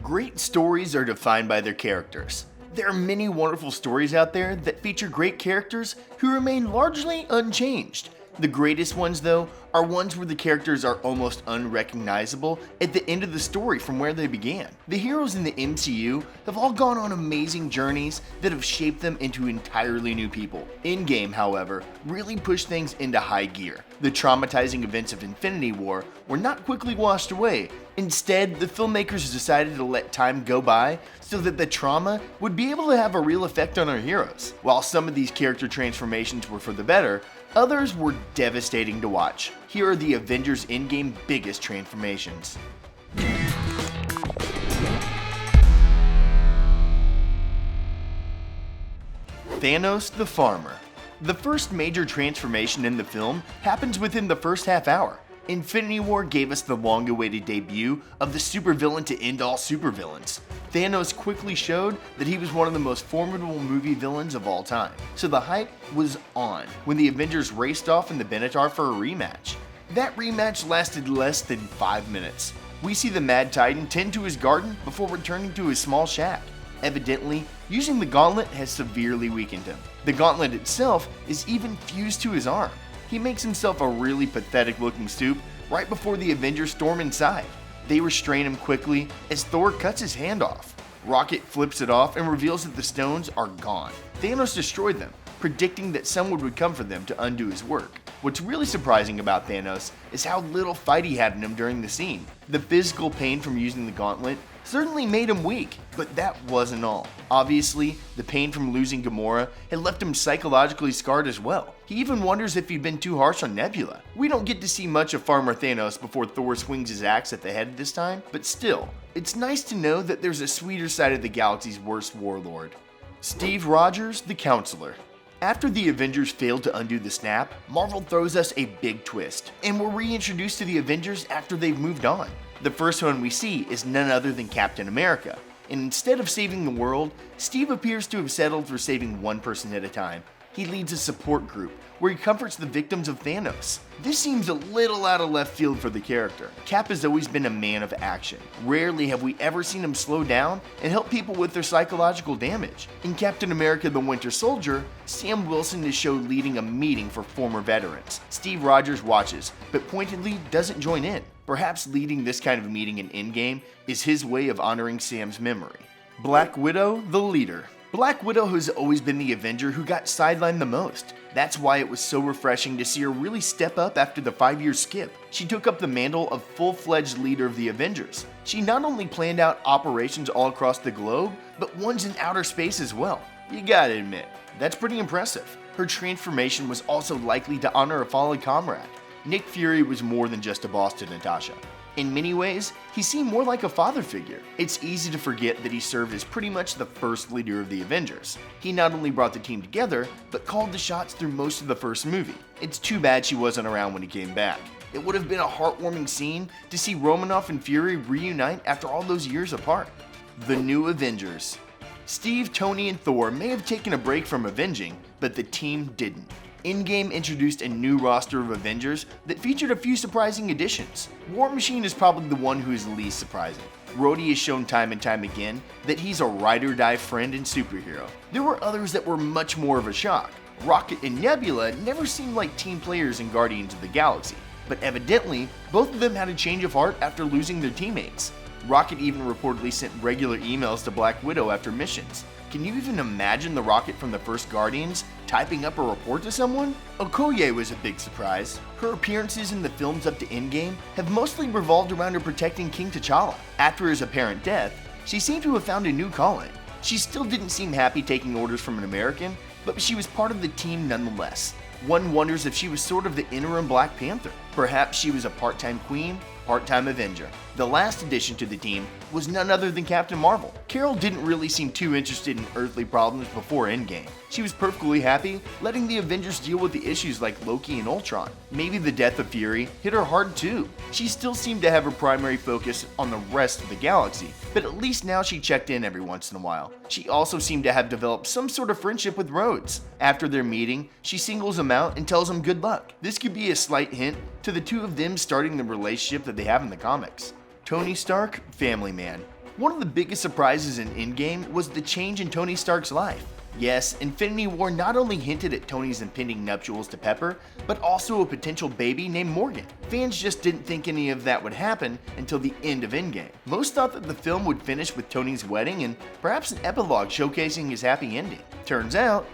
Great stories are defined by their characters. There are many wonderful stories out there that feature great characters who remain largely unchanged. The greatest ones, though, are ones where the characters are almost unrecognizable at the end of the story from where they began. The heroes in the MCU have all gone on amazing journeys that have shaped them into entirely new people. Endgame, however, really pushed things into high gear. The traumatizing events of Infinity War were not quickly washed away. Instead, the filmmakers decided to let time go by so that the trauma would be able to have a real effect on our heroes. While some of these character transformations were for the better, others were devastating to watch. Here are the Avengers Endgame biggest transformations. Thanos the Farmer. The first major transformation in the film happens within the first half hour. Infinity War gave us the long-awaited debut of the supervillain to end all supervillains. Thanos quickly showed that he was one of the most formidable movie villains of all time, so the hype was on when the Avengers raced off in the Benatar for a rematch. That rematch lasted less than 5 minutes. We see the Mad Titan tend to his garden before returning to his small shack. Evidently, using the gauntlet has severely weakened him. The gauntlet itself is even fused to his arm. He makes himself a really pathetic looking stoop right before the Avengers storm inside. They restrain him quickly as Thor cuts his hand off. Rocket flips it off and reveals that the stones are gone. Thanos destroyed them, predicting that someone would come for them to undo his work. What's really surprising about Thanos is how little fight he had in him during the scene. The physical pain from using the gauntlet certainly made him weak, but that wasn't all. Obviously, the pain from losing Gamora had left him psychologically scarred as well. He even wonders if he'd been too harsh on Nebula. We don't get to see much of Farmer Thanos before Thor swings his axe at the head this time, but still, it's nice to know that there's a sweeter side of the galaxy's worst warlord. Steve Rogers, the Counselor. After the Avengers failed to undo the snap, Marvel throws us a big twist, and we're reintroduced to the Avengers after they've moved on. The first one we see is none other than Captain America, and instead of saving the world, Steve appears to have settled for saving one person at a time. He leads a support group where he comforts the victims of Thanos. This seems a little out of left field for the character. Cap has always been a man of action. Rarely have we ever seen him slow down and help people with their psychological damage. In Captain America the Winter Soldier, Sam Wilson is shown leading a meeting for former veterans. Steve Rogers watches, but pointedly doesn't join in. Perhaps leading this kind of meeting in Endgame is his way of honoring Sam's memory. Black Widow, the Leader. Black Widow has always been the Avenger who got sidelined the most. That's why it was so refreshing to see her really step up after the 5-year skip. She took up the mantle of full-fledged leader of the Avengers. She not only planned out operations all across the globe, but ones in outer space as well. You gotta admit, that's pretty impressive. Her transformation was also likely to honor a fallen comrade. Nick Fury was more than just a boss to Natasha. In many ways, he seemed more like a father figure. It's easy to forget that he served as pretty much the first leader of the Avengers. He not only brought the team together, but called the shots through most of the first movie. It's too bad she wasn't around when he came back. It would have been a heartwarming scene to see Romanoff and Fury reunite after all those years apart. The New Avengers. Steve, Tony, and Thor may have taken a break from avenging, but the team didn't. Endgame introduced a new roster of Avengers that featured a few surprising additions. War Machine is probably the one who is least surprising. Rhodey has shown time and time again that he's a ride-or-die friend and superhero. There were others that were much more of a shock. Rocket and Nebula never seemed like team players in Guardians of the Galaxy, but evidently, both of them had a change of heart after losing their teammates. Rocket even reportedly sent regular emails to Black Widow after missions. Can you even imagine the Rocket from the first Guardians typing up a report to someone? Okoye was a big surprise. Her appearances in the films up to Endgame have mostly revolved around her protecting King T'Challa. After his apparent death, she seemed to have found a new calling. She still didn't seem happy taking orders from an American, but she was part of the team nonetheless. One wonders if she was sort of the interim Black Panther. Perhaps she was a part-time queen, part-time Avenger. The last addition to the team was none other than Captain Marvel. Carol didn't really seem too interested in earthly problems before Endgame. She was perfectly happy letting the Avengers deal with the issues like Loki and Ultron. Maybe the death of Fury hit her hard too. She still seemed to have her primary focus on the rest of the galaxy, but at least now she checked in every once in a while. She also seemed to have developed some sort of friendship with Rhodes. After their meeting, she singles him out and tells him good luck. This could be a slight hint to the two of them starting the relationship that they have in the comics. Tony Stark, family man. One of the biggest surprises in Endgame was the change in Tony Stark's life. Yes, Infinity War not only hinted at Tony's impending nuptials to Pepper, but also a potential baby named Morgan. Fans just didn't think any of that would happen until the end of Endgame. Most thought that the film would finish with Tony's wedding and perhaps an epilogue showcasing his happy ending. Turns out,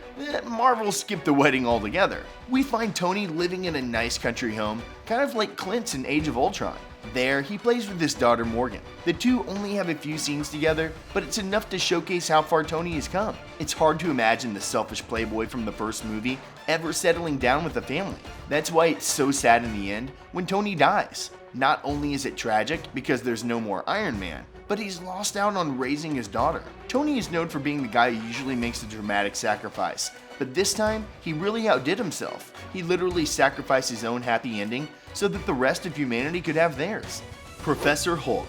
Marvel skipped the wedding altogether. We find Tony living in a nice country home, kind of like Clint's in Age of Ultron. There, he plays with his daughter Morgan. The two only have a few scenes together, but it's enough to showcase how far Tony has come. It's hard to imagine the selfish playboy from the first movie ever settling down with a family. That's why it's so sad in the end when Tony dies. Not only is it tragic because there's no more Iron Man, but he's lost out on raising his daughter. Tony is known for being the guy who usually makes the dramatic sacrifice, but this time, he really outdid himself. He literally sacrificed his own happy ending so that the rest of humanity could have theirs. Professor Hulk.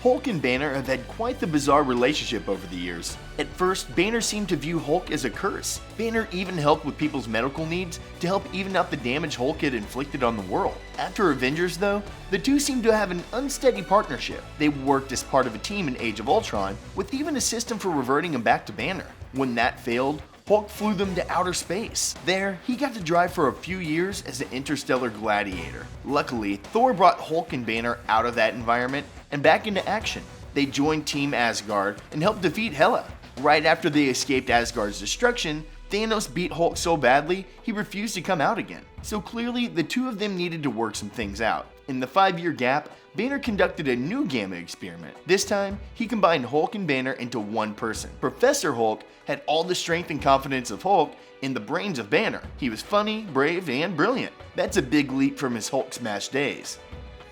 Hulk and Banner have had quite the bizarre relationship over the years. At first, Banner seemed to view Hulk as a curse. Banner even helped with people's medical needs to help even out the damage Hulk had inflicted on the world. After Avengers though, the two seemed to have an unsteady partnership. They worked as part of a team in Age of Ultron, with even a system for reverting him back to Banner. When that failed, Hulk flew them to outer space. There, he got to drive for a few years as an interstellar gladiator. Luckily, Thor brought Hulk and Banner out of that environment and back into action. They joined Team Asgard and helped defeat Hela. Right after they escaped Asgard's destruction, Thanos beat Hulk so badly, he refused to come out again. So clearly, the two of them needed to work some things out. In the 5-year gap, Banner conducted a new gamma experiment. This time, he combined Hulk and Banner into one person. Professor Hulk had all the strength and confidence of Hulk in the brains of Banner. He was funny, brave, and brilliant. That's a big leap from his Hulk smash days.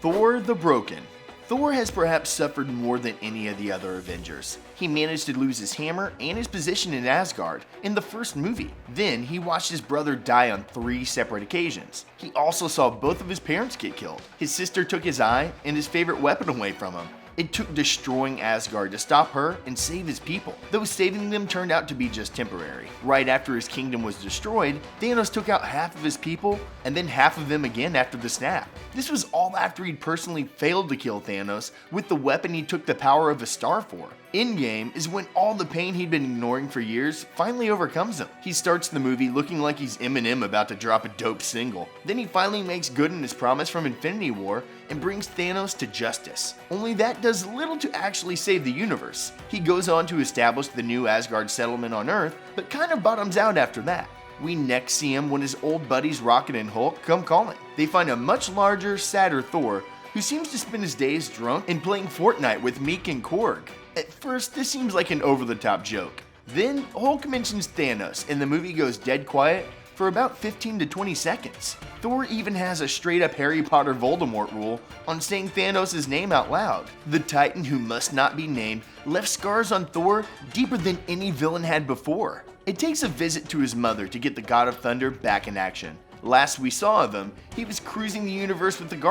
Thor the Broken. Thor has perhaps suffered more than any of the other Avengers. He managed to lose his hammer and his position in Asgard in the first movie. Then he watched his brother die on 3 separate occasions. He also saw both of his parents get killed. His sister took his eye and his favorite weapon away from him. It took destroying Asgard to stop her and save his people, though saving them turned out to be just temporary. Right after his kingdom was destroyed, Thanos took out half of his people and then half of them again after the snap. This was all after he'd personally failed to kill Thanos with the weapon he took the power of a star for. Endgame is when all the pain he'd been ignoring for years finally overcomes him. He starts the movie looking like he's Eminem about to drop a dope single. Then he finally makes good on his promise from Infinity War and brings Thanos to justice. Only that does little to actually save the universe. He goes on to establish the new Asgard settlement on Earth, but kind of bottoms out after that. We next see him when his old buddies Rocket and Hulk come calling. They find a much larger, sadder Thor who seems to spend his days drunk and playing Fortnite with Meek and Korg. At first, this seems like an over-the-top joke. Then, Hulk mentions Thanos, and the movie goes dead quiet for about 15 to 20 seconds. Thor even has a straight-up Harry Potter Voldemort rule on saying Thanos' name out loud. The Titan who must not be named left scars on Thor deeper than any villain had before. It takes a visit to his mother to get the God of Thunder back in action. Last we saw of him, he was cruising the universe with the the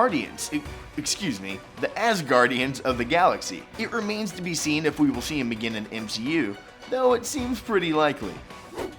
Asgardians of the galaxy. It remains to be seen if we will see him again in MCU, though it seems pretty likely.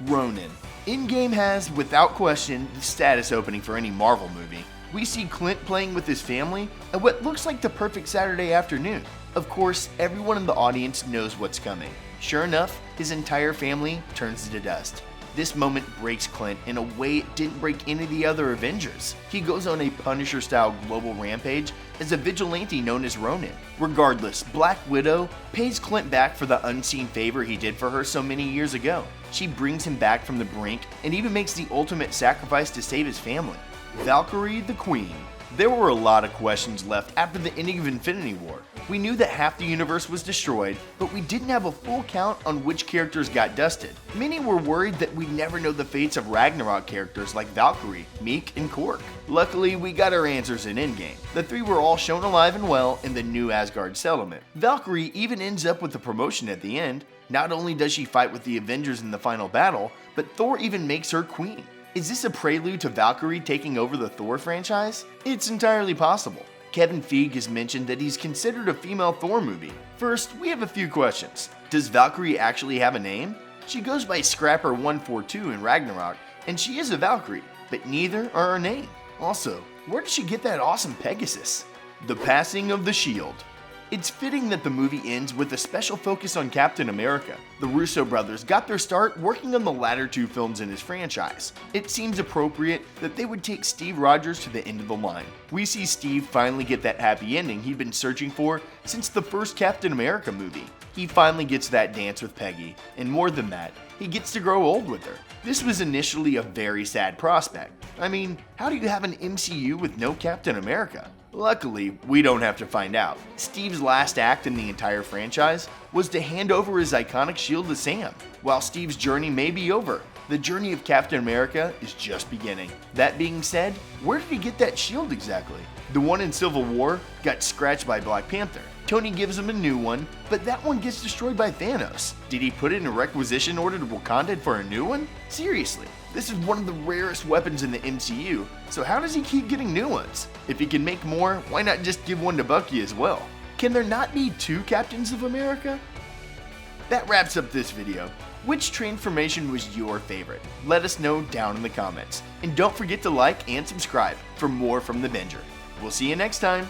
Ronin. Endgame has, without question, the status opening for any Marvel movie. We see Clint playing with his family at what looks like the perfect Saturday afternoon. Of course, everyone in the audience knows what's coming. Sure enough, his entire family turns to dust. This moment breaks Clint in a way it didn't break any of the other Avengers. He goes on a Punisher-style global rampage as a vigilante known as Ronin. Regardless, Black Widow pays Clint back for the unseen favor he did for her so many years ago. She brings him back from the brink and even makes the ultimate sacrifice to save his family. Valkyrie the Queen. There were a lot of questions left after the ending of Infinity War. We knew that half the universe was destroyed, but we didn't have a full count on which characters got dusted. Many were worried that we'd never know the fates of Ragnarok characters like Valkyrie, Meek, and Korg. Luckily, we got our answers in Endgame. The 3 were all shown alive and well in the new Asgard settlement. Valkyrie even ends up with a promotion at the end. Not only does she fight with the Avengers in the final battle, but Thor even makes her queen. Is this a prelude to Valkyrie taking over the Thor franchise? It's entirely possible. Kevin Feige has mentioned that he's considered a female Thor movie. First, we have a few questions. Does Valkyrie actually have a name? She goes by Scrapper 142 in Ragnarok, and she is a Valkyrie, but neither are her name. Also, where did she get that awesome Pegasus? The passing of the shield. It's fitting that the movie ends with a special focus on Captain America. The Russo brothers got their start working on the latter two films in his franchise. It seems appropriate that they would take Steve Rogers to the end of the line. We see Steve finally get that happy ending he'd been searching for since the first Captain America movie. He finally gets that dance with Peggy, and more than that, he gets to grow old with her. This was initially a very sad prospect. I mean, how do you have an MCU with no Captain America? Luckily, we don't have to find out. Steve's last act in the entire franchise was to hand over his iconic shield to Sam. While Steve's journey may be over, the journey of Captain America is just beginning. That being said, where did he get that shield exactly? The one in Civil War got scratched by Black Panther. Tony gives him a new one, but that one gets destroyed by Thanos. Did he put it in a requisition order to Wakanda for a new one? Seriously, this is one of the rarest weapons in the MCU, so how does he keep getting new ones? If he can make more, why not just give one to Bucky as well? Can there not be two Captains of America? That wraps up this video. Which transformation was your favorite? Let us know down in the comments. And don't forget to like and subscribe for more from The Avenger. We'll see you next time.